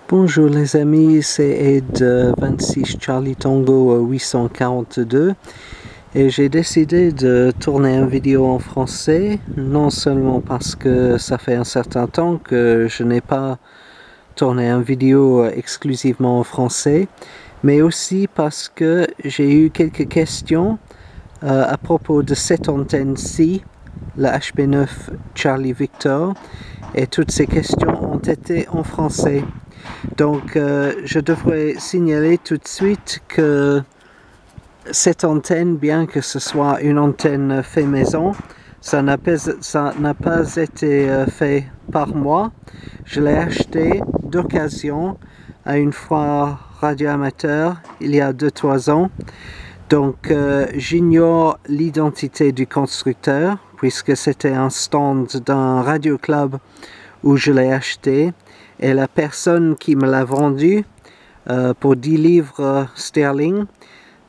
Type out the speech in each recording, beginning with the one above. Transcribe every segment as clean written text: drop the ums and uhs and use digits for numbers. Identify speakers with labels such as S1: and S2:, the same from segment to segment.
S1: Bonjour les amis, c'est Ed 26 Charlie Tango 842 et j'ai décidé de tourner une vidéo en français, non seulement parce que ça fait un certain temps que je n'ai pas tourné une vidéo exclusivement en français, mais aussi parce que j'ai eu quelques questions à propos de cette antenne-ci, la HP9 Charlie Victor, et toutes ces questions ont été en français. Donc, je devrais signaler tout de suite que cette antenne, bien que ce soit une antenne fait maison, ça n'a pas été fait par moi. Je l'ai acheté d'occasion à une foire radio-amateur il y a 2-3 ans. Donc, j'ignore l'identité du constructeur, puisque c'était un stand d'un radio club où je l'ai acheté. Et la personne qui me l'a vendu pour 10 livres sterling,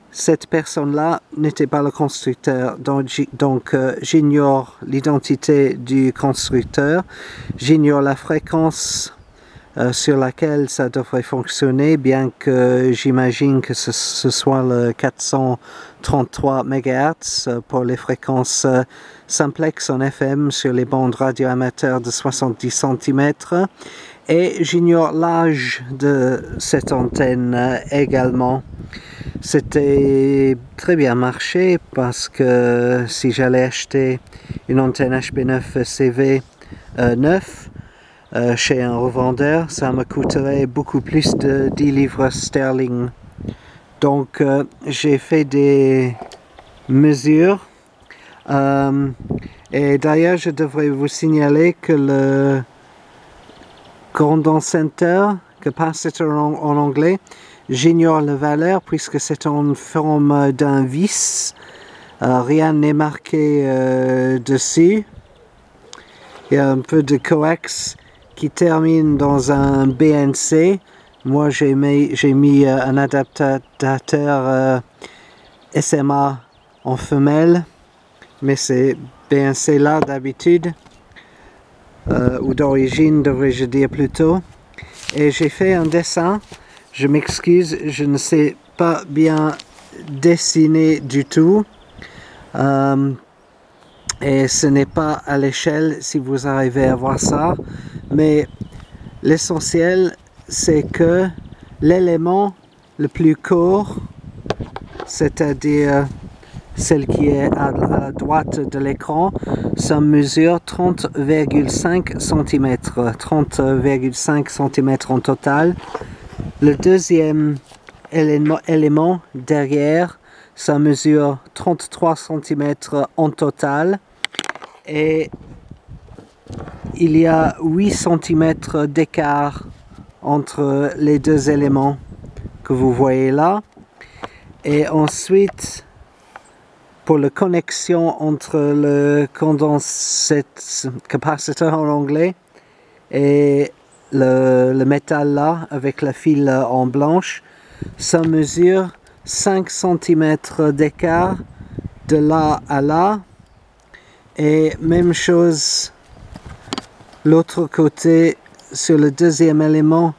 S1: cette personne-là n'était pas le constructeur. Donc j'ignore l'identité du constructeur, j'ignore la fréquence sur laquelle ça devrait fonctionner, bien que j'imagine que ce soit le 433 MHz pour les fréquences simplex en FM sur les bandes radio amateurs de 70 cm. Et j'ignore l'âge de cette antenne également. C'était très bien marché parce que si j'allais acheter une antenne HP9 CV 9 chez un revendeur, ça me coûterait beaucoup plus de 10 livres sterling. Donc j'ai fait des mesures et d'ailleurs je devrais vous signaler que le condensateur, capacitor en anglais, j'ignore la valeur puisque c'est en forme d'un vis. Rien n'est marqué dessus. Il y a un peu de coax qui termine dans un BNC. Moi j'ai mis un adaptateur SMA en femelle, mais c'est BNC là d'habitude. Ou d'origine, devrais-je dire plutôt. Et j'ai fait un dessin, je m'excuse, je ne sais pas bien dessiner du tout. Et ce n'est pas à l'échelle si vous arrivez à voir ça. Mais l'essentiel, c'est que l'élément le plus court, c'est-à-dire celle qui est à la droite de l'écran, ça mesure 30,5 cm. 30,5 cm en total. Le deuxième élément derrière, ça mesure 33 cm en total. Et il y a 8 cm d'écart entre les deux éléments que vous voyez là. Et ensuite, pour la connexion entre le capaciteur en anglais et le métal là avec la file en blanche, ça mesure 5 cm d'écart de là à là. Et même chose l'autre côté sur le deuxième élément,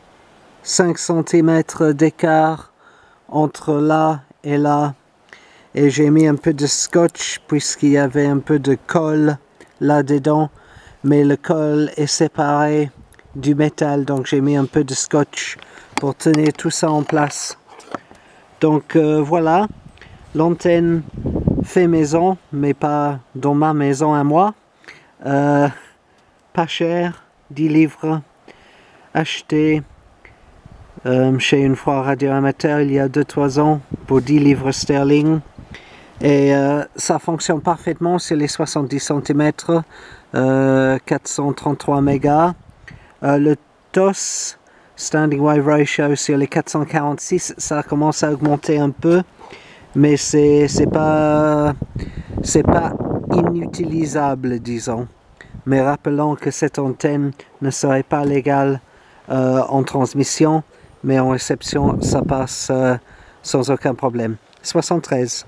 S1: 5 cm d'écart entre là et là. Et j'ai mis un peu de scotch puisqu'il y avait un peu de colle là-dedans, mais le colle est séparé du métal, donc j'ai mis un peu de scotch pour tenir tout ça en place. Donc voilà, l'antenne fait maison, mais pas dans ma maison à moi. Pas cher, 10 livres, acheté chez une foire radio amateur il y a 2-3 ans pour 10 livres sterling. Et ça fonctionne parfaitement sur les 70 cm, 433 mégas. Le TOS, Standing Wave Ratio, sur les 446, ça commence à augmenter un peu, mais c'est pas inutilisable, disons. Mais rappelons que cette antenne ne serait pas légale en transmission, mais en réception, ça passe sans aucun problème. 73.